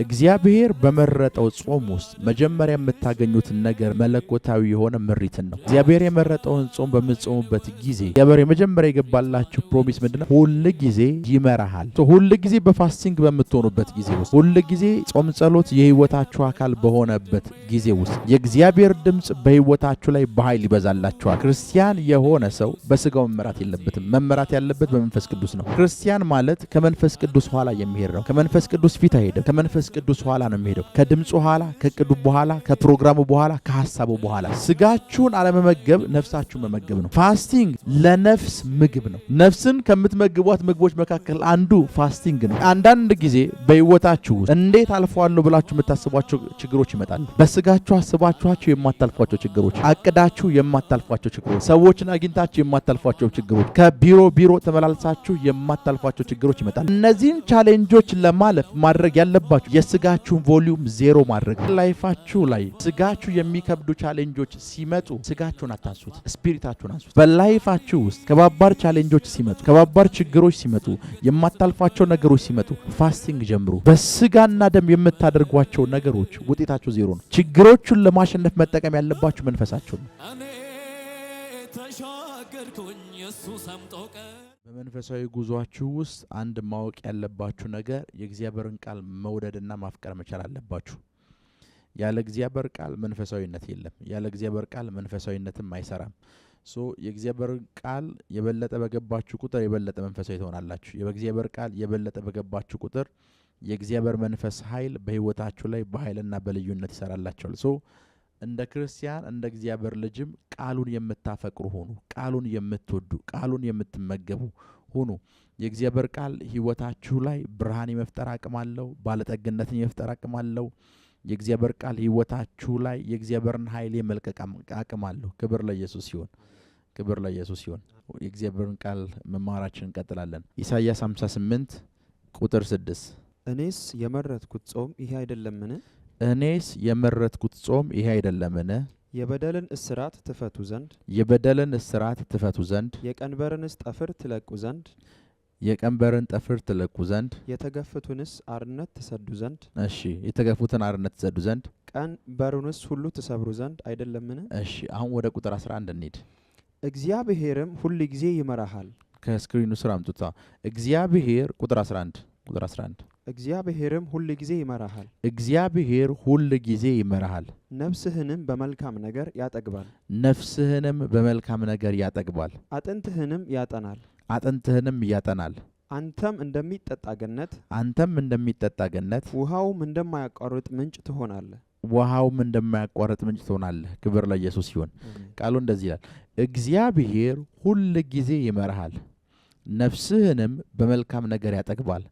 እግዚአብሔር በመረጠው ጾም ውስጥ መጀመሪያ የምታገኙት ነገር መለኮታዊ የሆነ ምሪትን ነው። እግዚአብሔር የመረጠውን ጾም በምትጾሙበት ጊዜ እግዚአብሔር የመጀመሪያ የገባላችሁ ፕሮሚስ ምንድነው? ሁሉ ጊዜ ይመራሃል። ሁሉ ጊዜ በፋስቲንግ በምትሆኑበት ጊዜ ውስጥ ሁሉ ጊዜ ጾም ጸሎት የህይወታችሁ አካል በሆነበት ጊዜ ውስጥ የእግዚአብሔር ድምጽ በህይወታችሁ ላይ በኃይል ይበዛላችኋል። ክርስቲያን የሆነ ሰው በስጋው መመራት የለበትም። መመራት ያለበት በመንፈስ ቅዱስ ነው። ክርስቲያን ማለት ከመንፈስ ቅዱስ ኋላ የሚሄድ ነው። ከመንፈስ ቅዱስ ፊት አይሄድም። ከመንፈስ ቅዱስ ኋላ ነው የሚሄደው። ከድምፁ ኋላ፣ ከቅዱ በኋላ፣ ከፕሮግራሙ በኋላ፣ ከሐሳቡ በኋላ። ስጋችሁን አለመመገብ ነፍሳችሁን መመገብ ነው። ፋስቲንግ ለነፍስ ምግብ ነው። ነፍስን ከምትመግቧት ምግቦች መካከል አንዱ ፋስቲንግ ነው። አንዳንድ ጊዜ በህይወታችሁ ውስጥ እንዴት አልፈዋለሁ ብላችሁ የምታስቧቸው ችግሮች ይመጣሉ። በስጋችሁ አስባችኋቸው የማታልፏቸው ችግሮች፣ አቅዳችሁ የማታልፏቸው ችግሮች፣ ሰዎችን አግኝታችሁ የማታልፏቸው ችግሮች፣ ከቢሮ ተመላልሳችሁ የማታልፏቸው ችግሮች ይመጣሉ። እነዚህን ቻሌንጆች ለማለፍ ማድረግ ያለባችሁ የስጋችሁን ቮሊዩም ዜሮ ማድረግ። ላይፋችሁ ላይ ስጋችሁ የሚከብዱ ቻሌንጆች ሲመጡ ስጋችሁን አታንሱት፣ ስፒሪታችሁን አንሱት። በላይፋችሁ ውስጥ ከባባር ቻሌንጆች ሲመጡ፣ ከባባር ችግሮች ሲመጡ፣ የማታልፏቸው ነገሮች ሲመጡ ፋስቲንግ ጀምሩ። በስጋና ደም የምታደርጓቸው ነገሮች ውጤታቸው ዜሮ ነው። ችግሮቹን ለማሸነፍ መጠቀም ያለባችሁ መንፈሳችሁን ነው። በመንፈሳዊ ጉዟችሁ ውስጥ አንድ ማወቅ ያለባችሁ ነገር የእግዚአብሔርን ቃል መውደድና ማፍቀር መቻል አለባችሁ። ያለ እግዚአብሔር ቃል መንፈሳዊነት የለም። ያለ እግዚአብሔር ቃል መንፈሳዊነትም አይሰራም። የእግዚአብሔር ቃል የበለጠ በገባችሁ ቁጥር የበለጠ መንፈሳዊ ትሆናላችሁ። የእግዚአብሔር ቃል የበለጠ በገባችሁ ቁጥር የእግዚአብሔር መንፈስ ኃይል በህይወታችሁ ላይ በኃይልና በልዩነት ይሰራላችኋል። እንደ ክርስቲያን እንደ እግዚአብሔር ልጅም ቃሉን የምታፈቅሩ ሆኑ። ቃሉን የምትወዱ፣ ቃሉን የምትመገቡ ሆኑ። የእግዚአብሔር ቃል ህይወታችሁ ላይ ብርሃን የመፍጠር አቅም አለው። ባለጠግነትን የመፍጠር አቅም አለው። የእግዚአብሔር ቃል ህይወታችሁ ላይ የእግዚአብሔርን ኃይል የመልቀቅ አቅም አለው። ክብር ለኢየሱስ ይሁን። ክብር ለኢየሱስ ይሁን። የእግዚአብሔርን ቃል መማራችን እንቀጥላለን። ኢሳይያስ 58 ቁጥር 6 እኔስ የመረጥኩት ጾም ይሄ አይደለምን? እኔስ የመረጥኩት ጾም ይሄ አይደለምን? የበደልን እስራት ትፈቱ ዘንድ፣ የበደልን እስራት ትፈቱ ዘንድ፣ የቀንበርንስ ጠፍር ትለቁ ዘንድ፣ የቀንበርን ጠፍር ትለቁ ዘንድ፣ የተገፉትንስ አርነት ትሰዱ ዘንድ። እሺ፣ የተገፉትን አርነት ትሰዱ ዘንድ፣ ቀንበሩንስ ሁሉ ትሰብሩ ዘንድ አይደለምን? እሺ፣ አሁን ወደ ቁጥር 11 እንሂድ። እግዚአብሔርም ሁሉ ጊዜ ይመራሃል። ከስክሪኑ ስራ አምጡታ። እግዚአብሔር ቁጥር 11 እግዚአብሔርም ሁሉ ጊዜ ይመራሃል። እግዚአብሔር ሁሉ ጊዜ ይመራሃል። ነፍስህንም በመልካም ነገር ያጠግባል። ነፍስህንም በመልካም ነገር ያጠግባል። አጥንትህንም ያጠናል። አጥንትህንም ያጠናል። አንተም እንደሚጠጣ ገነት ውሃውም እንደማያቋርጥ ምንጭ ትሆናለህ። ውሃውም እንደማያቋርጥ ምንጭ ትሆናለህ። ክብር ለኢየሱስ ይሁን። ቃሉ እንደዚህ ይላል፣ እግዚአብሔር ሁሉ ጊዜ ይመራሃል፣ ነፍስህንም በመልካም ነገር ያጠግባል፣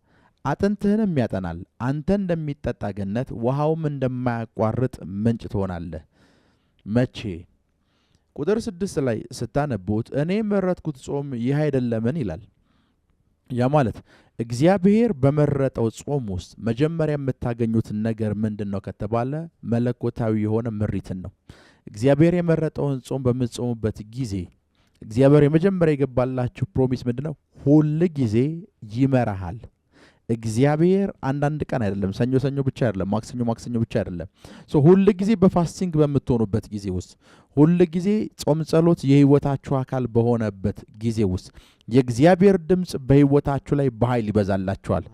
አጥንትህንም ያጠናል። አንተ እንደሚጠጣ ገነት ውሃውም እንደማያቋርጥ ምንጭ ትሆናለህ። መቼ? ቁጥር 6 ላይ ስታነቡት እኔ መረጥኩት ጾም ይህ አይደለምን ይላል። ያ ማለት እግዚአብሔር በመረጠው ጾም ውስጥ መጀመሪያ የምታገኙት ነገር ምንድነው ከተባለ መለኮታዊ የሆነ ምሪትን ነው። እግዚአብሔር የመረጠውን ጾም በምትጾሙበት ጊዜ እግዚአብሔር የመጀመሪያ የገባላችሁ ፕሮሚስ ምንድነው? ሁሉ ጊዜ ይመራሃል። እግዚአብሔር አንዳንድ ቀን አይደለም፣ ሰኞ ብቻ አይደለም፣ ማክሰኞ ብቻ አይደለም። ሁሉ ጊዜ በፋስቲንግ በምትሆኑበት ጊዜ ውስጥ ሁሉ ጊዜ ጾም ጸሎት የህይወታችሁ አካል በሆነበት ጊዜ ውስጥ የእግዚአብሔር ድምጽ በህይወታችሁ ላይ በኃይል ይበዛላችኋል።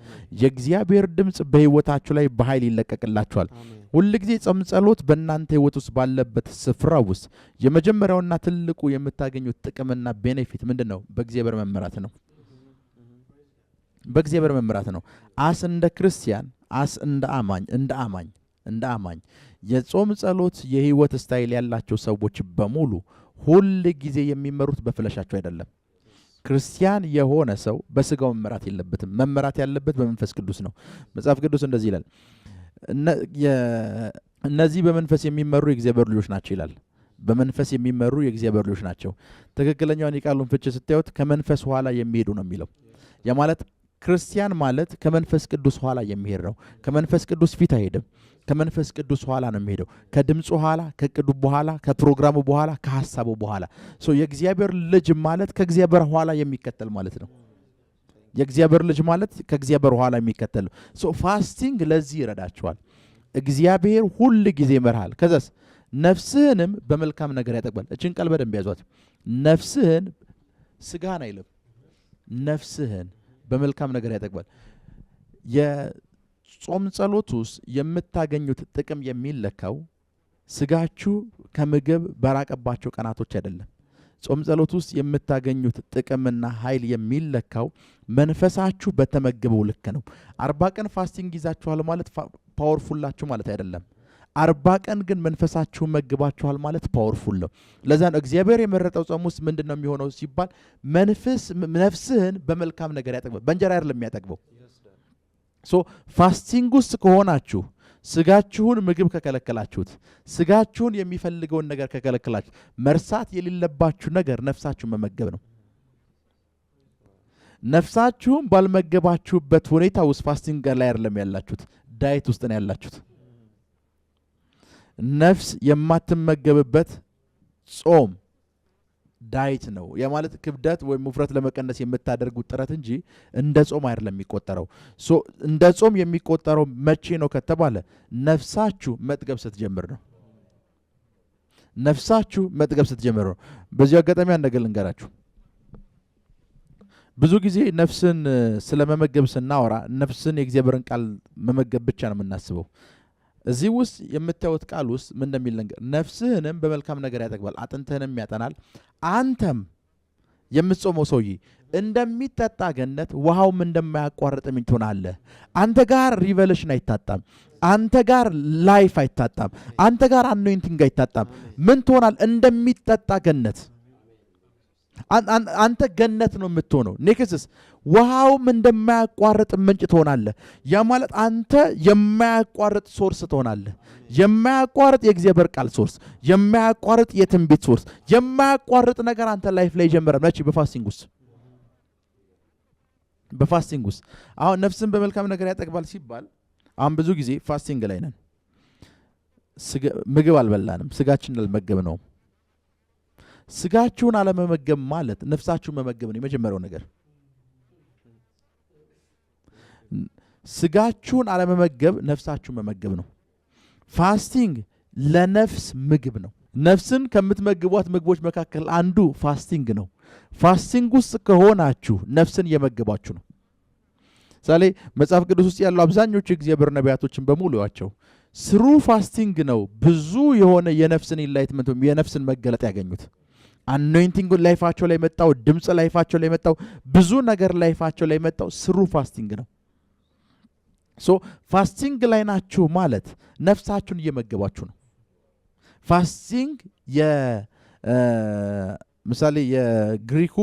የእግዚአብሔር ድምጽ በህይወታችሁ ላይ በኃይል ይለቀቅላችኋል። ሁሉ ጊዜ ጾም ጸሎት በእናንተ ህይወት ውስጥ ባለበት ስፍራ ውስጥ የመጀመሪያውና ትልቁ የምታገኙት ጥቅምና ቤኔፊት ምንድነው? በእግዚአብሔር መመራት ነው። በእግዚአብሔር መመራት ነው። እንደ ክርስቲያን እንደ አማኝ የጾም ጸሎት የህይወት ስታይል ያላቸው ሰዎች በሙሉ ሁሉ ጊዜ የሚመሩት በፍለሻቸው አይደለም። ክርስቲያን የሆነ ሰው በስጋው መመራት የለበትም። መመራት ያለበት በመንፈስ ቅዱስ ነው። መጽሐፍ ቅዱስ እንደዚህ ይላል፣ እነዚህ በመንፈስ የሚመሩ የእግዚአብሔር ልጆች ናቸው ይላል። በመንፈስ የሚመሩ የእግዚአብሔር ልጆች ናቸው። ትክክለኛውን የቃሉን ፍቺ ስታዩት ከመንፈስ ኋላ የሚሄዱ ነው የሚለው። ያ ማለት ክርስቲያን ማለት ከመንፈስ ቅዱስ ኋላ የሚሄድ ነው። ከመንፈስ ቅዱስ ፊት አይሄድም። ከመንፈስ ቅዱስ ኋላ ነው የሚሄደው። ከድምፁ ኋላ፣ ከቅዱ በኋላ፣ ከፕሮግራሙ በኋላ፣ ከሐሳቡ በኋላ። የእግዚአብሔር ልጅ ማለት ከእግዚአብሔር ኋላ የሚከተል ማለት ነው። የእግዚአብሔር ልጅ ማለት ከእግዚአብሔር ኋላ የሚከተለው ሶ ፋስቲንግ ለዚህ ይረዳቸዋል። እግዚአብሔር ሁል ጊዜ ይመርሃል። ከዛስ ነፍስህንም በመልካም ነገር ያጠግባል። እችን ቃል በደንብ ያዟት። ነፍስህን ስጋህን አይልም፣ ነፍስህን በመልካም ነገር ያጠግባል። የጾም ጸሎት ውስጥ የምታገኙት ጥቅም የሚለካው ስጋችሁ ከምግብ በራቀባቸው ቀናቶች አይደለም። ጾም ጸሎት ውስጥ የምታገኙት ጥቅምና ኃይል የሚለካው መንፈሳችሁ በተመገበው ልክ ነው። 40 ቀን ፋስቲንግ ይዛችኋል ማለት ፓወርፉላችሁ ማለት አይደለም። 40 ቀን ግን መንፈሳችሁን መግባችኋል ማለት ፓወርፉል ነው። ለዛ ነው እግዚአብሔር የመረጠው ጾም ውስጥ ምንድነው የሚሆነው ሲባል ነፍስህን በመልካም ነገር ያጠግባል። በእንጀራ አይደለም የሚያጠግበው። ሶ ፋስቲንግ ውስጥ ከሆናችሁ ስጋችሁን ምግብ ከከለከላችሁት፣ ስጋችሁን የሚፈልገውን ነገር ከከለከላችሁ፣ መርሳት የሌለባችሁ ነገር ነፍሳችሁን መመገብ ነው። ነፍሳችሁን ባልመገባችሁበት ሁኔታ ውስጥ ፋስቲንግ ላይ አይደለም ያላችሁት፣ ዳይት ውስጥ ነው ያላችሁት። ነፍስ የማትመገብበት ጾም ዳይት ነው። ያ ማለት ክብደት ወይም ውፍረት ለመቀነስ የምታደርጉት ጥረት እንጂ እንደ ጾም አይደለም የሚቆጠረው። እንደ ጾም የሚቆጠረው መቼ ነው ከተባለ ነፍሳችሁ መጥገብ ስትጀምር ነው። ነፍሳችሁ መጥገብ ስትጀምር ነው። በዚህ አጋጣሚ አንድ ነገር ልንገራችሁ። ብዙ ጊዜ ነፍስን ስለመመገብ ስናወራ ነፍስን የእግዚአብሔርን ቃል መመገብ ብቻ ነው የምናስበው። እዚህ ውስጥ የምታዩት ቃል ውስጥ ምን እንደሚል ነገር ነፍስህንም በመልካም ነገር ያጠግባል፣ አጥንትህንም ያጠናል። አንተም የምትጾመው ሰውዬ እንደሚጠጣ ገነት ውሃውም እንደማያቋርጥ ምንጭ ትሆናለህ። አንተ ጋር ሪቨሌሽን አይታጣም። አንተ ጋር ላይፍ አይታጣም። አንተ ጋር አኖይንቲንግ አይታጣም። ምን ትሆናል? እንደሚጠጣ ገነት። አንተ ገነት ነው የምትሆነው። ኔክስስ ውሃውም እንደማያቋርጥ ምንጭ ትሆናለህ። ያ ማለት አንተ የማያቋርጥ ሶርስ ትሆናለህ። የማያቋርጥ የእግዚአብሔር ቃል ሶርስ፣ የማያቋርጥ የትንቢት ሶርስ፣ የማያቋርጥ ነገር አንተ ላይፍ ላይ ጀመረ። መቼ? በፋስቲንግ ውስጥ። በፋስቲንግ ውስጥ አሁን ነፍስን በመልካም ነገር ያጠግባል ሲባል አሁን ብዙ ጊዜ ፋስቲንግ ላይ ነን። ምግብ አልበላንም፣ ስጋችንን አልመገብ ነው። ስጋችሁን አለመመገብ ማለት ነፍሳችሁን መመገብ ነው። የመጀመሪያው ነገር ስጋችሁን አለመመገብ ነፍሳችሁን መመገብ ነው። ፋስቲንግ ለነፍስ ምግብ ነው። ነፍስን ከምትመግቧት ምግቦች መካከል አንዱ ፋስቲንግ ነው። ፋስቲንግ ውስጥ ከሆናችሁ ነፍስን እየመገባችሁ ነው። ምሳሌ መጽሐፍ ቅዱስ ውስጥ ያሉ አብዛኞቹ የእግዚአብሔር ነቢያቶችን በሙሉ ያቸው ስሩ ፋስቲንግ ነው ብዙ የሆነ የነፍስን ኢንላይትመንት ወይም የነፍስን መገለጥ ያገኙት። አኖይንቲንግ ላይፋቸው ላይ መጣው፣ ድምፅ ላይፋቸው ላይ መጣው፣ ብዙ ነገር ላይፋቸው ላይ መጣው ስሩ ፋስቲንግ ነው። ሶ ፋስቲንግ ላይ ናችሁ ማለት ነፍሳችሁን እየመገባችሁ ነው። ፋስቲንግ ምሳሌ የግሪኩ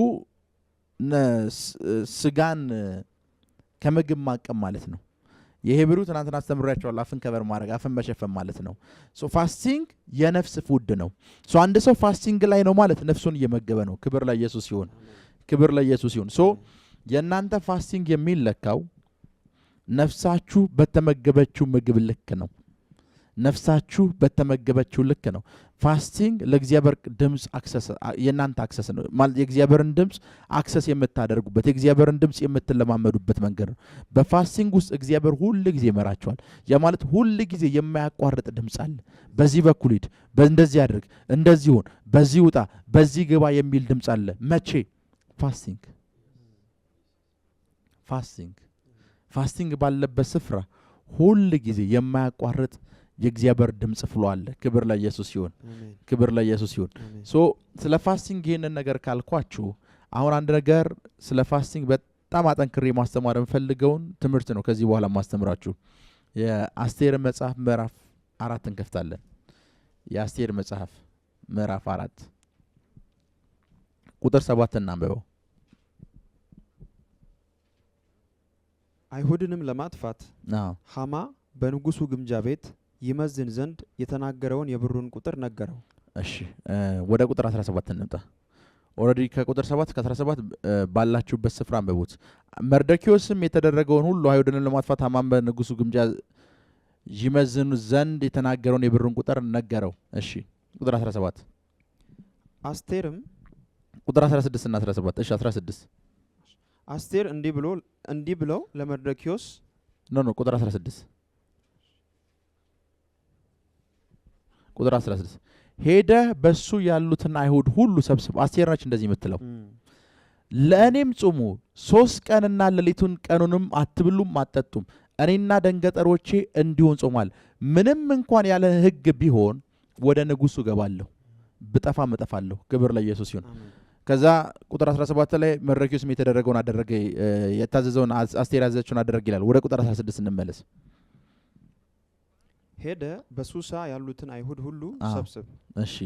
ስጋን ከምግብ ማቀም ማለት ነው። የሄብሩ ትናንትና አስተምሬያቸዋለሁ። አፍን ከበር ማድረግ፣ አፍን መሸፈን ማለት ነው። ሶ ፋስቲንግ የነፍስ ፉድ ነው። ሶ አንድ ሰው ፋስቲንግ ላይ ነው ማለት ነፍሱን እየመገበ ነው። ክብር ለኢየሱስ ይሁን፣ ክብር ለኢየሱስ ይሁን። ሶ የእናንተ ፋስቲንግ የሚለካው ነፍሳችሁ በተመገበችው ምግብ ልክ ነው። ነፍሳችሁ በተመገበችው ልክ ነው። ፋስቲንግ ለእግዚአብሔር ድምፅ አክሰስ፣ የእናንተ አክሰስ ነው ማለት የእግዚአብሔርን ድምፅ አክሰስ የምታደርጉበት፣ የእግዚአብሔርን ድምፅ የምትለማመዱበት መንገድ ነው። በፋስቲንግ ውስጥ እግዚአብሔር ሁል ጊዜ ይመራቸዋል። ያ ማለት ሁል ጊዜ የማያቋርጥ ድምፅ አለ። በዚህ በኩል ሂድ፣ እንደዚህ አድርግ፣ እንደዚህ ሁን፣ በዚህ ውጣ፣ በዚህ ግባ የሚል ድምፅ አለ። መቼ? ፋስቲንግ። ፋስቲንግ ፋስቲንግ ባለበት ስፍራ ሁል ጊዜ የማያቋርጥ የእግዚአብሔር ድምፅ ፍሎ አለ። ክብር ለኢየሱስ ይሁን፣ ክብር ለኢየሱስ ይሁን። ሶ ስለ ፋስቲንግ ይህንን ነገር ካልኳችሁ አሁን አንድ ነገር ስለ ፋስቲንግ በጣም አጠንክሬ ማስተማር የምፈልገውን ትምህርት ነው ከዚህ በኋላ ማስተምራችሁ። የአስቴር መጽሐፍ ምዕራፍ 4 እንከፍታለን። የአስቴር መጽሐፍ ምዕራፍ 4 ቁጥር 7 እናንብበው። አይሁድንም ለማጥፋት ሐማ በንጉሱ ግምጃ ቤት ይመዝን ዘንድ የተናገረውን የብሩን ቁጥር ነገረው። እሺ ወደ ቁጥር 17 እንምጣ። ኦልሬዲ ከቁጥር 7 እስከ 17 ባላችሁበት ስፍራ አንብቡት። መርዶክዮስም የተደረገውን ሁሉ አይሁድንም ለማጥፋት ሐማን በንጉሱ ግምጃ ይመዝኑ ዘንድ የተናገረውን የብሩን ቁጥር ነገረው። እሺ ቁጥር 17 አስቴርም ቁጥር 16 እና 17 እሺ 16 አስቴር እንዲህ ብለው ለመርዶክዮስ ኖ ቁጥር 16 ቁጥር 16 ሄደህ በሱ ያሉትን አይሁድ ሁሉ ሰብስብ። አስቴር ነች እንደዚህ የምትለው ለእኔም ጹሙ 3 ቀንና ሌሊቱን ቀኑንም አትብሉም አትጠጡም፣ እኔና ደንገጠሮቼ እንዲሆን ጾማል። ምንም እንኳን ያለ ሕግ ቢሆን ወደ ንጉሱ ገባለሁ፣ ብጠፋም እጠፋለሁ። ክብር ለኢየሱስ ይሁን። ከዛ ቁጥር 17 ላይ መርዶክዮስ የተደረገውን አደረገ፣ የታዘዘውን አስቴር ያዘዘችውን አደረገ ይላል። ወደ ቁጥር 16 እንመለስ። ሄደ በሱሳ ያሉትን አይሁድ ሁሉ ሰብስብ። እሺ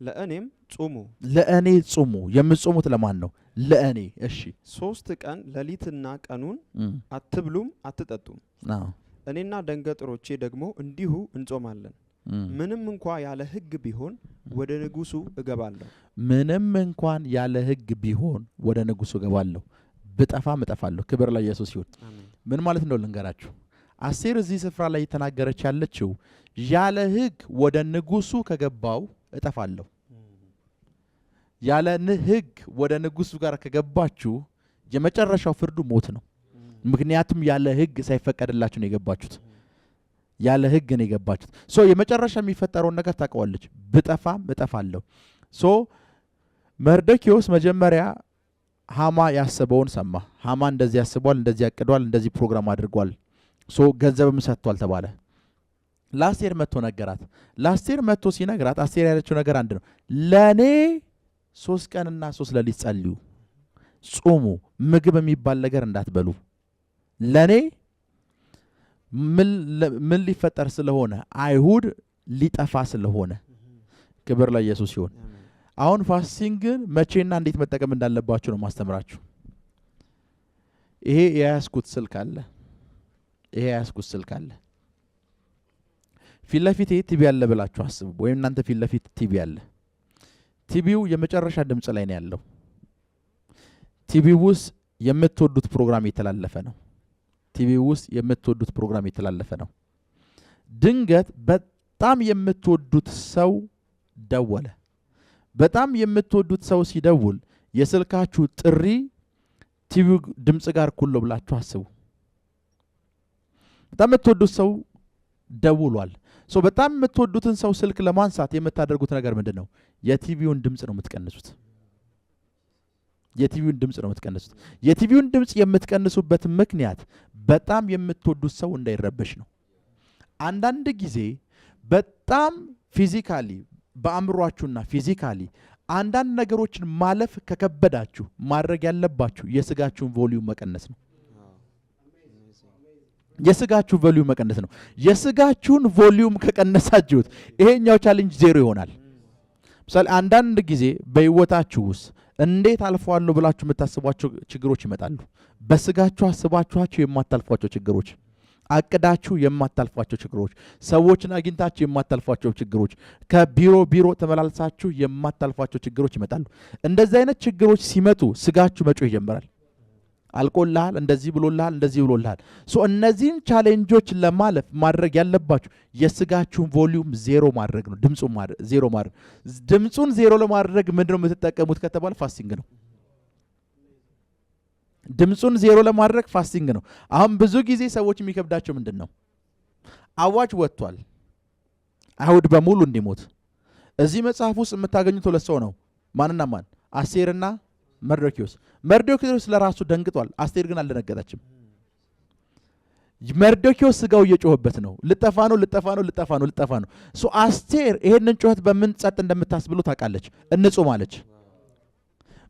ለእኔም ጹሙ። ለእኔ ጹሙ። የምትጾሙት ለማን ነው? ለእኔ። እሺ 3 ቀን ሌሊትና ቀኑን አትብሉም አትጠጡም፣ እኔና ደንገጥሮቼ ደግሞ እንዲሁ እንጾማለን። ምንም እንኳን ያለ ሕግ ቢሆን ወደ ንጉሱ እገባለሁ። ምንም እንኳን ያለ ሕግ ቢሆን ወደ ንጉሱ እገባለሁ፣ ብጠፋም እጠፋለሁ። ክብር ለኢየሱስ ይሁን። ምን ማለት ነው ልንገራችሁ። አስቴር እዚህ ስፍራ ላይ የተናገረች ያለችው ያለ ሕግ ወደ ንጉሱ ከገባው እጠፋለሁ። ያለ ሕግ ወደ ንጉሱ ጋር ከገባችሁ የመጨረሻው ፍርዱ ሞት ነው። ምክንያቱም ያለ ሕግ ሳይፈቀድላችሁ ነው የገባችሁት። ያለ ሕግ ነው የገባችሁት። ሶ የመጨረሻ የሚፈጠረውን ነገር ታውቀዋለች። ብጠፋም እጠፋለሁ። ሶ መርዶክዮስ መጀመሪያ ሃማ ያሰበውን ሰማ። ሃማ እንደዚህ ያስቧል፣ እንደዚህ ያቅዷል፣ እንደዚህ ፕሮግራም አድርጓል። ሶ ገንዘብም ሰጥቷል ተባለ። ለአስቴር መጥቶ ነገራት። ለአስቴር መጥቶ ሲነግራት አስቴር ያለችው ነገር አንድ ነው። ለእኔ 3 ቀንና 3 ሌሊት ጸልዩ፣ ጹሙ፣ ምግብ የሚባል ነገር እንዳትበሉ። ለእኔ ምን ሊፈጠር ስለሆነ? አይሁድ ሊጠፋ ስለሆነ። ክብር ለኢየሱስ ይሁን። አሁን ፋስቲንግን መቼና እንዴት መጠቀም እንዳለባችሁ ነው ማስተምራችሁ። ይሄ የያዝኩት ስልክ አለ። ፊት ለፊት ቲቪ አለ ብላችሁ አስቡ። ወይም እናንተ ፊት ለፊት ቲቪ አለ። ቲቪው የመጨረሻ ድምጽ ላይ ነው ያለው። ቲቪው ውስጥ የምትወዱት ፕሮግራም የተላለፈ ነው። ድንገት በጣም የምትወዱት ሰው ደወለ። በጣም የምትወዱት ሰው ሲደውል የስልካችሁ ጥሪ ቲቪው ድምጽ ጋር እኩል ነው ብላችሁ አስቡ። በጣም የምትወዱት ሰው ደውሏል። በጣም የምትወዱትን ሰው ስልክ ለማንሳት የምታደርጉት ነገር ምንድን ነው? የቲቪውን ድምጽ ነው የምትቀንሱት። የቲቪውን ድምጽ የምትቀንሱበት ምክንያት በጣም የምትወዱት ሰው እንዳይረበሽ ነው። አንዳንድ ጊዜ በጣም ፊዚካሊ በአእምሯችሁና ፊዚካሊ አንዳንድ ነገሮችን ማለፍ ከከበዳችሁ ማድረግ ያለባችሁ የስጋችሁን ቮሊዩም መቀነስ ነው። የስጋችሁን ቮሊዩም ከቀነሳችሁት ይሄኛው ቻሌንጅ ዜሮ ይሆናል። ምሳሌ አንዳንድ ጊዜ በህይወታችሁ ውስጥ እንዴት አልፈዋለሁ ብላችሁ የምታስቧቸው ችግሮች ይመጣሉ። በስጋችሁ አስባችኋቸው የማታልፏቸው ችግሮች፣ አቅዳችሁ የማታልፏቸው ችግሮች፣ ሰዎችን አግኝታችሁ የማታልፏቸው ችግሮች፣ ከቢሮ ተመላልሳችሁ የማታልፏቸው ችግሮች ይመጣሉ። እንደዚህ አይነት ችግሮች ሲመጡ ስጋችሁ መጮህ ይጀምራል። አልቆልሃል፣ እንደዚህ ብሎልሃል፣ እንደዚህ ብሎልሃል። እነዚህን ቻሌንጆች ለማለፍ ማድረግ ያለባችሁ የስጋችሁን ቮሊዩም ዜሮ ማድረግ ነው። ድምፁን ዜሮ ለማድረግ ምንድነው የምትጠቀሙት ከተባለ ፋስቲንግ ነው። ድምፁን ዜሮ ለማድረግ ፋስቲንግ ነው። አሁን ብዙ ጊዜ ሰዎች የሚከብዳቸው ምንድን ነው? አዋጅ ወጥቷል፣ አይሁድ በሙሉ እንዲሞት። እዚህ መጽሐፍ ውስጥ የምታገኙት 2 ሰው ነው። ማንና ማን? አስቴርና መርዶክዮስ ለራሱ ደንግጧል። አስቴር ግን አልደነገጠችም። መርዶክዮስ ስጋው እየጮህበት ነው። ልጠፋ ነው። አስቴር ይሄንን ጩኸት በምን ጸጥ እንደምታስብሉ ታውቃለች። እንጹም አለች።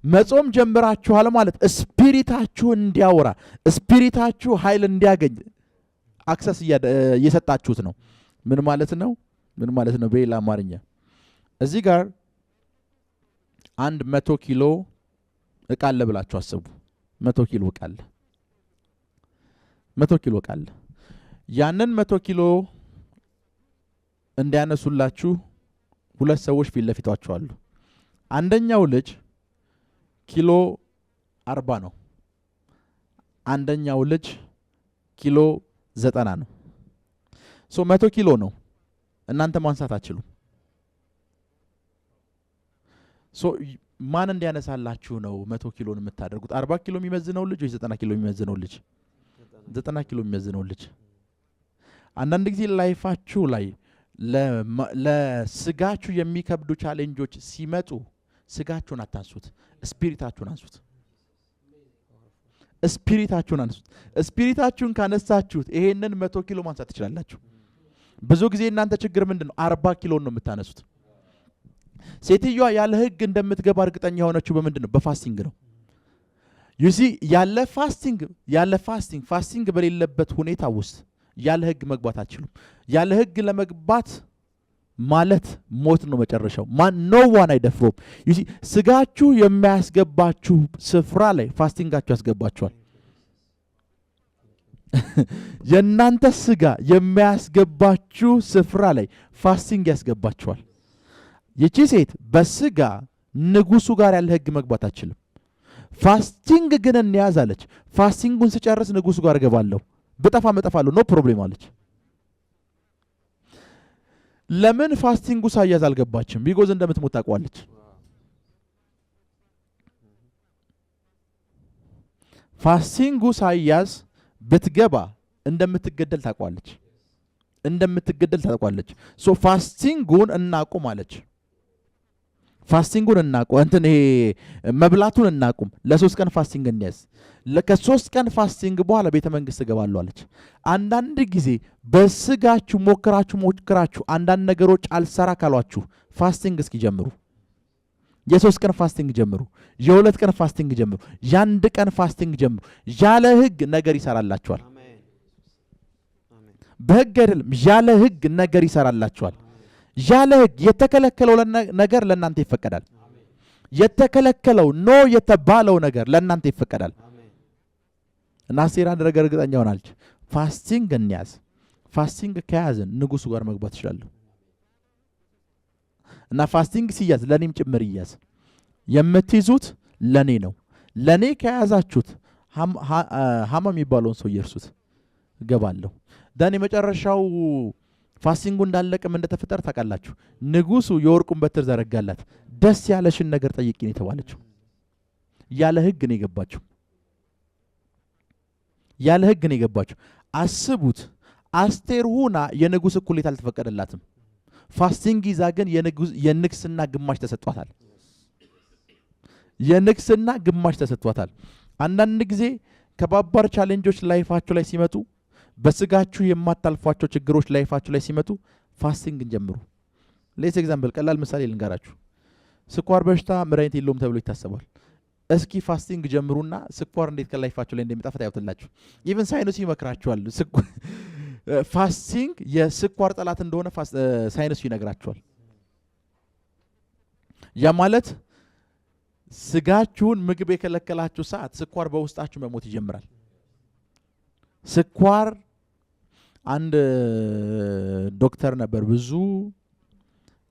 መጾም ጀምራችኋል ማለት ስፒሪታችሁ እንዲያወራ፣ ስፒሪታችሁ ኃይል እንዲያገኝ አክሰስ እየሰጣችሁት ነው። ምን ማለት ነው? በሌላ አማርኛ እዚህ ጋር 100 ኪሎ እቃ አለ ብላችሁ አስቡ። 100 ኪሎ እቃ አለ። ያንን 100 ኪሎ እንዲያነሱላችሁ 2 ሰዎች ፊት ለፊታችሁ አሉ። አንደኛው ልጅ ኪሎ 40 ነው። አንደኛው ልጅ ኪሎ 90 ነው። 100 ኪሎ ነው። እናንተ ማንሳት አትችሉም። ማን እንዲያነሳላችሁ ነው 100 ኪሎን የምታደርጉት? 40 ኪሎ የሚመዝነው ልጅ ወይ 90 ኪሎ የሚመዝነው ልጅ? 90 ኪሎ የሚመዝነው ልጅ። አንዳንድ ጊዜ ላይፋችሁ ላይ ለስጋችሁ የሚከብዱ ቻሌንጆች ሲመጡ ስጋችሁን አታንሱት፣ ስፒሪታችሁን አንሱት። ስፒሪታችሁን አንሱት። ስፒሪታችሁን ካነሳችሁት ይሄንን 100 ኪሎ ማንሳት ትችላላችሁ። ብዙ ጊዜ እናንተ ችግር ምንድነው? 40 ኪሎ ነው የምታነሱት። ሴትዮዋ ያለ ህግ እንደምትገባ እርግጠኛ የሆነችው በምንድነው? በፋስቲንግ ነው። ዩሲ ያለ ፋስቲንግ በሌለበት ሁኔታ ውስጥ ያለ ህግ መግባት አትችሉም። ያለ ህግ ለመግባት ማለት ሞት ነው መጨረሻው። ኖ ዋን አይደፍሮም። ዩሲ ስጋችሁ የሚያስገባችሁ ስፍራ ላይ ፋስቲንጋችሁ ያስገባችኋል። የእናንተ ስጋ የሚያስገባችሁ ስፍራ ላይ ፋስቲንግ ያስገባችኋል። ይቺ ሴት በስጋ ንጉሱ ጋር ያለ ህግ መግባት አትችልም። ፋስቲንግ ግን እንያዛለች። ፋስቲንጉን ስጨርስ ንጉሱ ጋር እገባለሁ፣ በጠፋ መጠፋለሁ፣ ኖ ፕሮብሌም አለች። ለምን ፋስቲንጉ ሳያዝ አልገባችም? ቢጎዝ እንደምትሞት ታውቃለች። ፋስቲንጉ ሳያዝ ብትገባ እንደምትገደል ታውቃለች። ሶ ፋስቲንጉን እናቁም አለች። ፋስቲንጉን እናቁም፣ ይሄ መብላቱን እናቁም፣ ለ3 ቀን ፋስቲንግ እንያዝ፣ ከ3 ቀን ፋስቲንግ በኋላ ቤተ መንግስት እገባለሁ አለች። አንዳንድ ጊዜ በስጋችሁ ሞክራችሁ አንዳንድ ነገሮች አልሰራ ካሏችሁ ፋስቲንግ እስኪ ጀምሩ። የ3 ቀን ፋስቲንግ ጀምሩ፣ የ2 ቀን ፋስቲንግ ጀምሩ፣ የ1 ቀን ፋስቲንግ ጀምሩ። ያለ ህግ ነገር ይሰራላችኋል። በህግ አይደለም፣ ያለ ህግ ነገር ይሰራላችኋል። ያለ ህግ የተከለከለው ነገር ለእናንተ ይፈቀዳል። የተከለከለው ኖ የተባለው ነገር ለእናንተ ይፈቀዳል። እና አስቴር አንድ ነገር እርግጠኛ ሆናለች። ፋስቲንግ እንያዝ። ፋስቲንግ ከያዝን ንጉሱ ጋር መግባት ይችላለሁ። እና ፋስቲንግ ሲያዝ ለኔም ጭምር ይያዝ። የምትይዙት ለኔ ነው። ለኔ ከያዛችሁት ሃማ የሚባለውን ሰው ይርሱት፣ እገባለሁ። ዳን የመጨረሻው ፋስቲንጉ እንዳለቀም እንደተፈጠረ ታውቃላችሁ። ንጉሱ የወርቁን በትር ዘረጋላት። ደስ ያለሽን ነገር ጠይቂ ነው የተባለችው። ያለ ህግ ነው የገባችው። አስቡት፣ አስቴር ሁና የንጉስ እኩሌታ አልተፈቀደላትም። ፋስቲንግ ይዛ ግን የንግስና ግማሽ ተሰጥቷታል። አንዳንድ ጊዜ ከባባር ቻሌንጆች ላይፋችሁ ላይ ሲመጡ፣ በስጋችሁ የማታልፏቸው ችግሮች ላይፋችሁ ላይ ሲመጡ ፋስቲንግን ጀምሩ። ሌስ ኤግዛምፕል፣ ቀላል ምሳሌ ልንገራችሁ። ስኳር በሽታ መድኃኒት የለውም ተብሎ ይታሰባል። እስኪ ፋስቲንግ ጀምሩና ስኳር እንዴት ከላይፋችሁ ላይ እንደሚጠፋ ታዩታላችሁ። ኢቭን ሳይንሱ ይመክራችኋል። ፋስቲንግ የስኳር ጠላት እንደሆነ ሳይንሱ ይነግራችኋል። ያ ማለት ስጋችሁን ምግብ የከለከላችሁ ሰዓት ስኳር በውስጣችሁ መሞት ይጀምራል። ስኳር አንድ ዶክተር ነበር ብዙ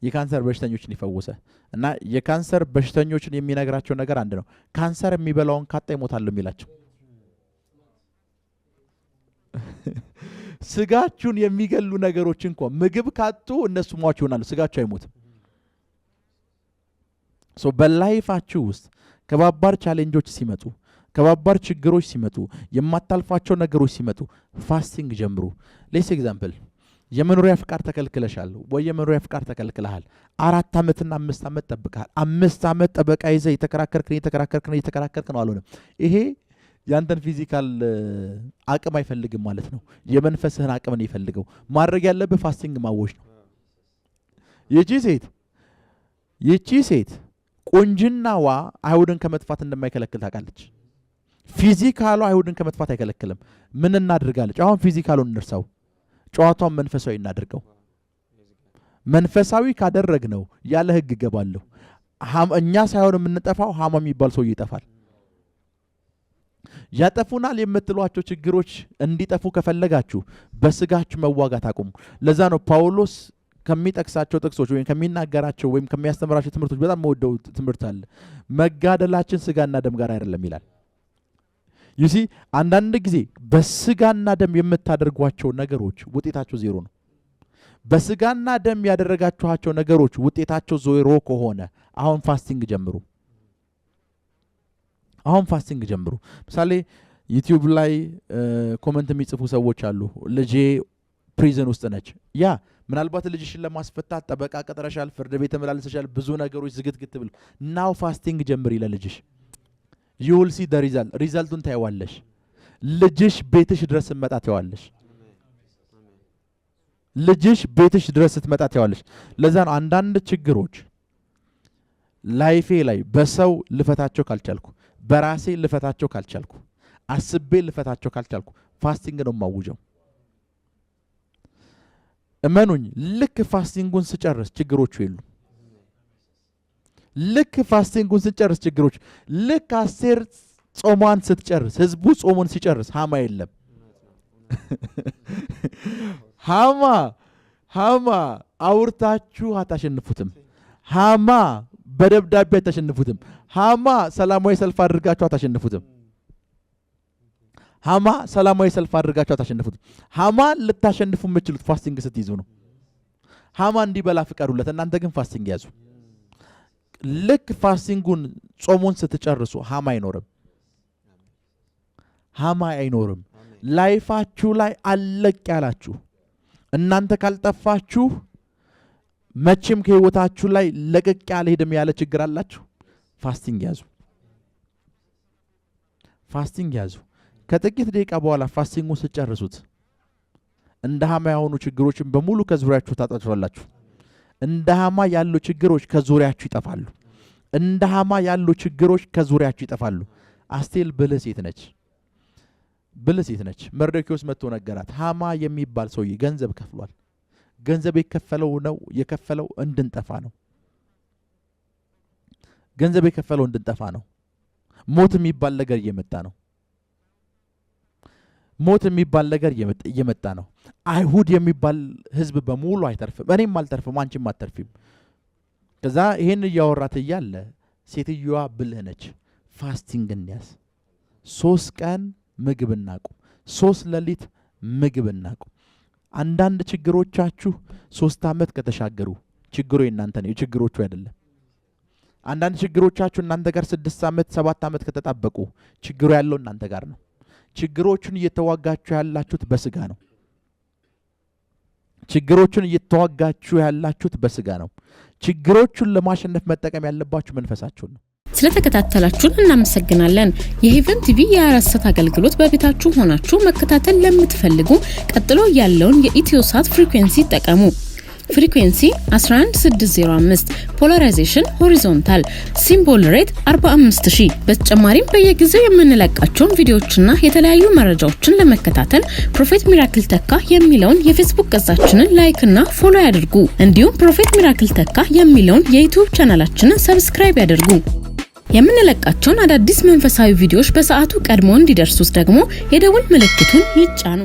የካንሰር በሽተኞችን ይፈወሰ እና የካንሰር በሽተኞችን የሚነግራቸው ነገር አንድ ነው። ካንሰር የሚበላውን ካጣ ይሞታል የሚላቸው። ስጋችሁን የሚገሉ ነገሮች እንኳን ምግብ ካጡ እነሱ ሟች ይሆናሉ፣ ስጋችሁ አይሞትም። ሶ በላይፋችሁ ውስጥ ከባባር ቻሌንጆች ሲመጡ፣ ከባባር ችግሮች ሲመጡ፣ የማታልፏቸው ነገሮች ሲመጡ ፋስቲንግ ጀምሩ። ሌስ ኤግዛምፕል፣ የመኖሪያ ፍቃድ ተከልክለሻል ወይ የመኖሪያ ፍቃድ ተከልክለሃል። 4 ዓመትና 5 ዓመት ጠብቀሃል። 5 ዓመት ጠበቃ ይዘህ የተከራከርክ ነው አልሆነም። ይሄ ያንተን ፊዚካል አቅም አይፈልግም ማለት ነው። የመንፈስህን አቅም ነው ይፈልገው። ማድረግ ያለብህ ፋስቲንግ ማወጅ ነው። ይቺ ሴት ቁንጅናዋ አይሁድን ከመጥፋት እንደማይከለክል ታውቃለች። ፊዚካሏ አይሁድን ከመጥፋት አይከለክልም። ምን እናድርጋለች? አሁን ፊዚካሉን እንርሳው፣ ጨዋታውን መንፈሳዊ እናድርገው። መንፈሳዊ ካደረግነው ያለ ህግ እገባለሁ። እኛ ሳይሆን የምንጠፋው ሃማ የሚባል ሰው ይጠፋል። ያጠፉናል የምትሏቸው ችግሮች እንዲጠፉ ከፈለጋችሁ በስጋችሁ መዋጋት አቁሙ። ለዛ ነው ጳውሎስ ከሚጠቅሳቸው ጥቅሶች ወይም ከሚናገራቸው ወይም ከሚያስተምራቸው ትምህርቶች በጣም መወደው ትምህርት አለ። መጋደላችን ስጋና ደም ጋር አይደለም ይላል። ዩሲ አንዳንድ ጊዜ በስጋና ደም የምታደርጓቸው ነገሮች ውጤታቸው ዜሮ ነው። በስጋና ደም ያደረጋችኋቸው ነገሮች ውጤታቸው ዜሮ ከሆነ አሁን ፋስቲንግ ጀምሩ። አሁን ፋስቲንግ ጀምሩ። ምሳሌ ዩቲዩብ ላይ ኮሜንት የሚጽፉ ሰዎች አሉ ልጄ ፕሪዝን ውስጥ ነች ያ ምናልባት ልጅሽን ለማስፈታት ጠበቃ ቀጥረሻል ፍርድ ቤት ተመላለሰሻል ብዙ ነገሮች ዝግትግት ብለው ናው ፋስቲንግ ጀምሪ ለልጅሽ you will see the resultun ታይዋለሽ ልጅሽ ቤትሽ ድረስ መጣ ታይዋለሽ ልጅሽ ቤትሽ ድረስ ስትመጣ ታይዋለሽ ለዛ ነው አንዳንድ ችግሮች ላይፌ ላይ በሰው ልፈታቸው ካልቻልኩ በራሴ ልፈታቸው ካልቻልኩ አስቤ ልፈታቸው ካልቻልኩ ፋስቲንግ ነው ማውጀው እመኑኝ ልክ ፋስቲንጉን ስጨርስ ችግሮቹ የሉ ልክ ፋስቲንጉን ስጨርስ ችግሮች ልክ አስቴር ጾሟን ስትጨርስ ህዝቡ ጾሙን ሲጨርስ ሃማ የለም ሃማ አውርታችሁ አታሸንፉትም ሃማ በደብዳቤ አታሸንፉትም ሃማ ሰላማዊ ሰልፍ አድርጋችሁ አታሸንፉትም ሃማ ሰላማዊ ሰልፍ አድርጋችሁ አታሸንፉትም ሃማ ልታሸንፉ የምትችሉት ፋስቲንግ ስትይዙ ነው ሃማ እንዲበላ ፍቀዱለት እናንተ ግን ፋስቲንግ ያዙ ልክ ፋስቲንጉን ጾሙን ስትጨርሱ ሃማ አይኖርም ላይፋችሁ ላይ አለቅ ያላችሁ እናንተ ካልጠፋችሁ መቼም ከህይወታችሁ ላይ ለቀቅ ያለ ሄደም ያለ ችግር አላችሁ ፋስቲንግ ያዙ ከጥቂት ደቂቃ በኋላ ፋስቲንጉን ስትጨርሱት እንደ ሃማ ያሆኑ ችግሮችን በሙሉ ከዙሪያችሁ ታጠፋላችሁ እንደ ሃማ ያሉ ችግሮች ከዙሪያችሁ ይጠፋሉ እንደ ሃማ ያሉ ችግሮች ከዙሪያችሁ ይጠፋሉ አስቴር ብልህ ሴት ነች መርዶክዮስ መጥቶ ነገራት ሃማ የሚባል ሰውዬ ገንዘብ ከፍሏል ገንዘብ የከፈለው እንድንጠፋ ነው ሞት የሚባል ነገር እየመጣ ነው አይሁድ የሚባል ህዝብ በሙሉ አይተርፍም እኔም አልተርፍም አንቺም አትተርፊም ከዛ ይሄን ያወራት ይያለ ሴትየዋ ብልህ ነች ፋስቲንግ እንያዝ 3 ቀን ምግብ እናቁ 3 ሌሊት ምግብ እናቁ አንዳንድ ችግሮቻችሁ 3 አመት ከተሻገሩ ችግሩ እናንተ ነው ችግሮቹ አይደለም አንዳንድ ችግሮቻችሁ እናንተ ጋር 6 አመት 7 አመት ከተጣበቁ ችግሩ ያለው እናንተ ጋር ነው ችግሮቹን እየተዋጋችሁ ያላችሁት በስጋ ነው ችግሮቹን ለማሸነፍ መጠቀም ያለባችሁ መንፈሳችሁን ነው ስለተከታተላችሁን እናመሰግናለን የሄቨን ቲቪ የአራሰት አገልግሎት በቤታችሁ ሆናችሁ መከታተል ለምትፈልጉ ቀጥሎ ያለውን የኢትዮሳት ፍሪኩዌንሲ ተጠቀሙ ፍሪኩዌንሲ 11605 ፖላራይዜሽን ሆሪዞንታል ሲምቦል ሬት 45000 በተጨማሪም በየጊዜው የምንለቃቸውን ቪዲዮዎችና የተለያዩ መረጃዎችን ለመከታተል ፕሮፌት ሚራክል ተካ የሚለውን የፌስቡክ ገጻችንን ላይክ እና ፎሎ ያድርጉ እንዲሁም ፕሮፌት ሚራክል ተካ የሚለውን የዩቲዩብ ቻናላችንን ሰብስክራይብ ያድርጉ የምንለቃቸውን አዳዲስ መንፈሳዊ ቪዲዮዎች በሰዓቱ ቀድሞ እንዲደርሱት ደግሞ የደውል ምልክቱን ይጫኑ